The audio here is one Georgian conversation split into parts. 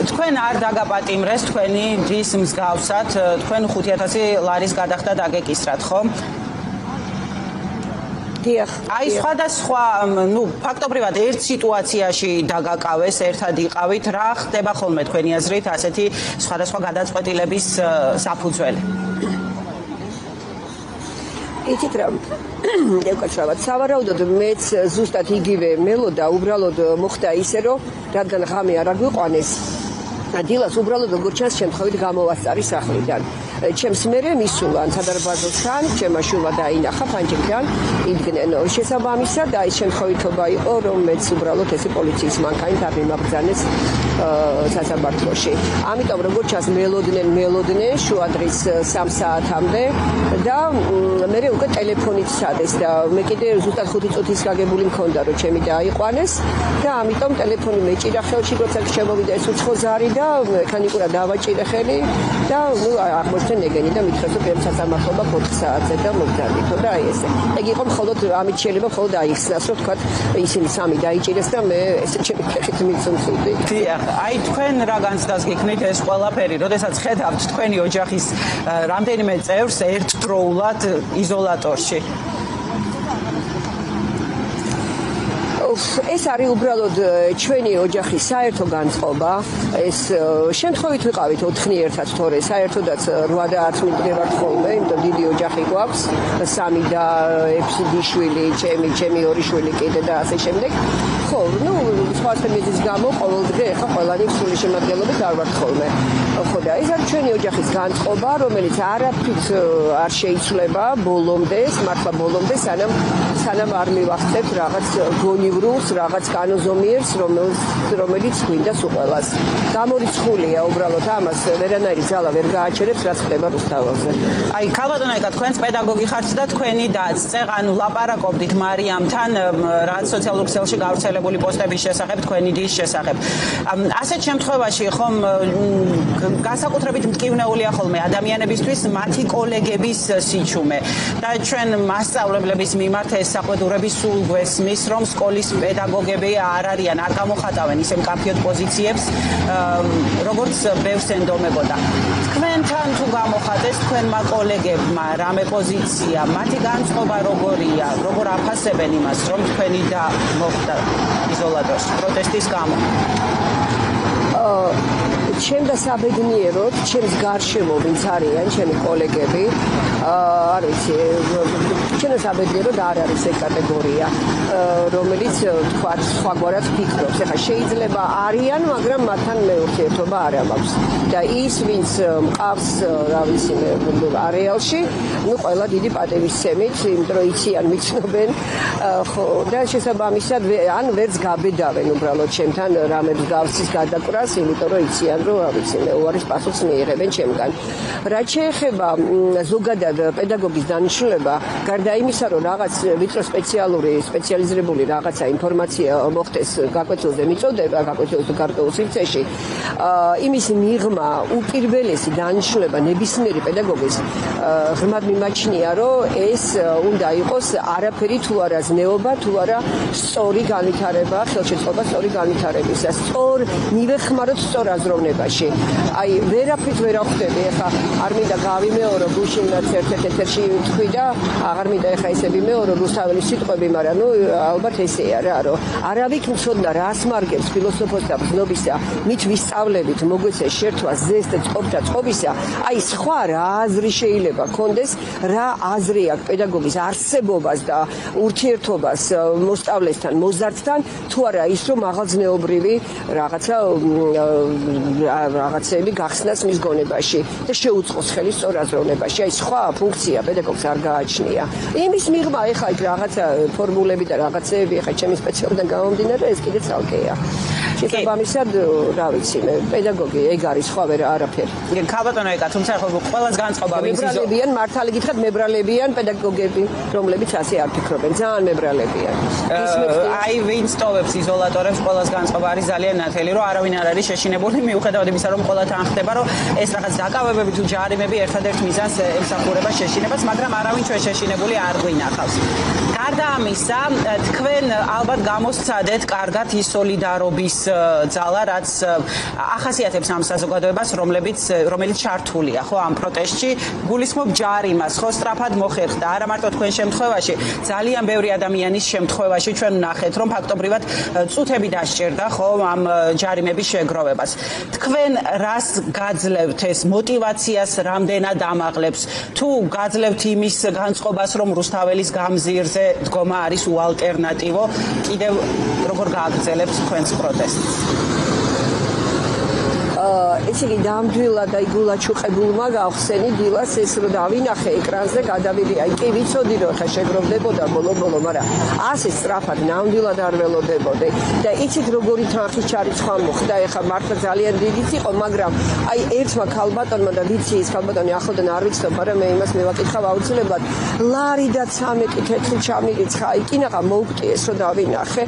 თქვენ არ დაგაპატიმრეს თქვენი დის მსგავსად, თქვენ 5000 ლარის გადახდა დაგეკისრათ, ხო? აი სხვადასხვა, ფაქტობრივად ერთ სიტუაციაში დაგაკავეს, ერთად იყავით, რა ხდება ხოლმე თქვენი აზრით ასეთი სხვადასხვა გადაწყვეტილების საფუძველი? იცით რა, დევკაცრავად, სავარაუდოდ მეც ზუსტად იგივე მელოდა, უბრალოდ მოხდა ისე, რომ რადგან ღამე არ აგვიყვანეს, დილას უბრალოდ როგორ ჩანს შემთხვევით გამოვასწარი სახლიდან. ჩემს მერე მისულა სადარბაზოსთან, ჩემმა შვილმა დაინახა ფანჯრიდან, იდგნენ შესაბამისად, აი შემთხვევითობა იყო, რომ მეც უბრალოდ ესე პოლიციის მანქანით ამიმაგზავნეს სასამართლოში. ამიტომ როგორ ჩანს მელოდნენ შუადღის 3 საათამდე და მე უკვე ტელეფონით სადეს და მე კიდე ზუსტად 5 წუთის გაგებული მქონდა, რომ ჩემი დაიყვანეს და ამიტომ ტელეფონი მეჭირა ხელში, როცა შემოვიდა ეს უცხო ზარი და მექანიკურად დავაჭირე ხელი და ნეგენი და მითხრეს რომ პირველ სასამართლოა 4 საათზე და მოგდალითო და აი ესე. ეგ იყო მხოლოდ ამით შეიძლება მხოლოდ აიხსნას რომ თქვა ისინი სამი დაიჭირეს და მე ესე ჩემი ხერხით მიცუნხივდი. დიახ, აი თქვენ რა განცდას გექნით ეს ყველაფერი, როდესაც ხედავთ თქვენი ოჯახის რამდენიმე წევრს ერთდროულად იზოლატორში? ეს არის უბრალოდ ჩვენი ოჯახის საერთო განწყობა. ეს შემთხვევით ვიყავით 4-ნი ერთად, თორე საერთოდაც 8 და 10 მიდრე ვართ ხოლმე, იმიტომ დიდი ოჯახი გვაქვს, 3 და 6 დიშვილი, ჩემი 2 შვილი კიდე და ასე შემდეგ. ხო, სხვა თემის გამო ყოველდღე ახლა ყველანი სრული შემადგენლობით არ ვართ ხოლმე. ხო და ეს არის ჩვენი ოჯახის განწყობა, რომელიც არაფრით არ შეიცვლება ბოლომდე, მართლა ბოლომდე, სანამ არ მივახცევთ რაღაც გონივრულს, რაღაც კანონზომიერს, რომელიც გვინდა სულ. გამორიცხულია უბრალოდ ამას ვერანაირი ძალა ვერ გააჩერებს, რაც ხდება რუსთაველზე. აი, ქალბატონო, თქვენც პედაგოგი ხართ და თქვენი დაწწე, ანუ ლაპარაკობდით მარიამთან, რაც სოციალურ ქსელში გავრცელებული პოსტების შესახებ, თქვენი დის შესახებ. ასეთ შემთხვევაში ხომ განსაკუთრებით მტკივნეულია ხოლმე ადამიანებისთვის მათი კოლეგების სიჩუმე და ჩვენ მასწავლებლების მიმართ ეს საყვედურები სულ გვესმის, რომ სკოლის პედაგოგები არ არიან, არ გამოხატავენ ისე მკაფიოდ პოზიციებს, როგორც ბევრს ენდომებოდა. თქვენთან თუ გამოხატეს თქვენმა კოლეგებმა რამე პოზიცია, მათი განწყობა როგორია, როგორ აფასებენ იმას, რომ თქვენი და მოხდა იზოლატორში პროტესტის გამო? ჩემ და საბედნიეროდ, ჩემს გარშემო ვინც არიან ჩემი კოლეგები, არ ვიცი, ჩემ და საბედნიეროდ არ არის ეს კატეგორია, რომელიც თქვა სხვაგვარად ფიქრობს. ეხლა შეიძლება არიან, მაგრამ მათთან მე ურთიერთობა არ მაქვს. და ის, ვინც მყავს, რა ვიცი, არეალში, ყველა დიდი პატივისცემით, იმიტომ რომ იციან, მიცნობენ, ხო, და შესაბამისად ან ვერც გაბედავენ უბრალოდ ჩემთან რამე მსგავსის გადაკვრას, იმიტომ რომ იციან, რომ რა ვიცი, უარის პასუხს მიიღებენ ჩემგან. რაც შეეხება ზოგადად პედაგოგის დანიშნულება, გარდა იმისა, რომ რაღაც ვიწრო სპეციალიზირებული რაღაცა ინფორმაცია მოხდეს გაკვეთილზე მიწოდება, გაკვეთილზე გარკვეულ სივრცეში, იმის მიღმა უპირველესი დანიშნულება ნებისმიერი პედაგოგის ღრმად მიმაჩნია, რომ ეს უნდა იყოს არაფერი თუ არა ზნეობა, თუ არა სწორი განვითარება, ხელშეწყობა სწორი განვითარებისა, სწორ მივეხმაროთ სწორ აზროვნებაში. აი, ვერაფრით ვერ ახვდები, ეხლა არ მინდა გავიმეორო, გუშინაც ერთ-ერთ ეთერში თქვი და აღარ მინდა ეხლა ესე ვიმეორო რუსთაველის სიტყვები, მაგრამ ალბათ ესეა რა, რომ არავით მცოდნა რას მარგებს ფილოსოფოსთა ბრძნობისა, მით ვისწავლებით მოგვეცეს შერთვა ზეს და წყობთა წყობისა, აი სხვა რა აზრი შეიძლება კონდეს, რა აზრი აქვს პედაგოგის არსებობას და ურთიერთობას მოსწავლესთან, მოზარდთან, თუ არა ის, რომ მაღალზნეობრივი რაღაცები გახსნას მის გონებაში და შეუწყოს ხელი სწორ აზროვნებაში. აი სხვა ფუნქცია პედაგოგს არ გააჩნია. იმის მიღმა ეხლა იქ რაღაცა ფორმულები და რაღაცეები ეხლა ჩემი სპეციალიდან გამომდინარე ეს კიდე ცალკეა. შესაბამისად, რა ვიცი, პედაგოგი ეგ არის სხვა ვერ არაფერი. ქალბატონო, თუმცა ხო ყველას განწყობა მებრალებიან, მართალი გითხრათ, მებრალებიან პედაგოგები, რომლებიც ასე არ ფიქრობენ, ძალიან მებრალებიან. აი ვინც ტოვებს იზოლატორებს, ყველას განწყობა არის ძალიან ნათელი, რომ არავინ არ არის შეშინებული, მიუხედავად იმისა, რომ ყველათან ხდება, რომ ეს რაღაც დაკავებები თუ ჯარიმები ერთადერთ მიზანს ემსახურება შეშინებას, მაგრამ არავინ ჩვენ შეშინებული არ გვინახავს. გარდა ამისა, თქვენ ალბათ გამოსცადეთ კარგად ის სოლიდარობის ძალა, რაც ახასიათებს ამ საზოგადოებას, რომელიც ჩართულია, ხო, ამ პროტესტში. გულისხმობ ჯარიმას, ხო, სწრაფად მოხერხდა. არა მარტო თქვენ შემთხვევაში, ძალიან ბევრი ადამიანის შემთხვევაში ჩვენ ვნახეთ, რომ ფაქტობრივად წუთები დასჭირდა, ხო, ამ ჯარიმების შეგროვებას. თქვენ რას გაძლევთ ეს მოტივაციას რამდენად ამაღლებს? თუ გაძლევთ იმის განწყობას, რომ რუსთაველის გამზირზე დგომა არის უალტერნატივო, კიდევ როგორ გააგრძელებთ თქვენს პროტესტს? ეს იგი ნამდვილად და იგულაჩუყებულმა გავხსენი დილას ეს რომ დავინახე ეკრანზე გადავიდი აი კი ვიცოდი რომ ხა შეგროვდებოდა ბოლო-ბოლო, მაგრამ ასე სწრაფად ნამდვილად არ ველოდებოდი და იცით როგორი თანხის ჩარიცხვა მოხდა, ეხა მართლა ძალიან დიდიც იყო, მაგრამ აი ერთმა ქალბატონმა და ვიცი ის ქალბატონი ახლოდან არ ვიცნობ, მაგრამ მე იმას მივაკითხავ აუცილებლად ლარი და 13 თეთრი ჩამირიცხა, აი კინაღა მოვკვდიეს რომ დავინახე,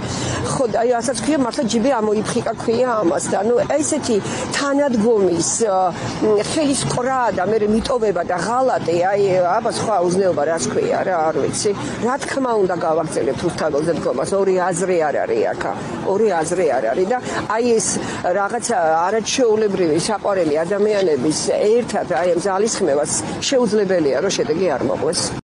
ხო და აი ასაც ქვია მართლა ჯიბე ამოიფხიკა ქვია ამას და ნუ ესეთი თანადგომის ხელის ყრა და მე მიტოვება და ღალატი აი აბა სხვა უზნეობა რას ქვია რა არ ვიცი რა თქმა უნდა გავაგრძელებთ რუსთაველზე დგომას ორი აზრი არ არის აქა ორი აზრი არ არის და აი ეს რაღაცა არაჩვეულებრივი საყვარელი ადამიანების ერთად აი ამ ძალისხმევას შეუძლებელია რომ შედეგი არ მოყვეს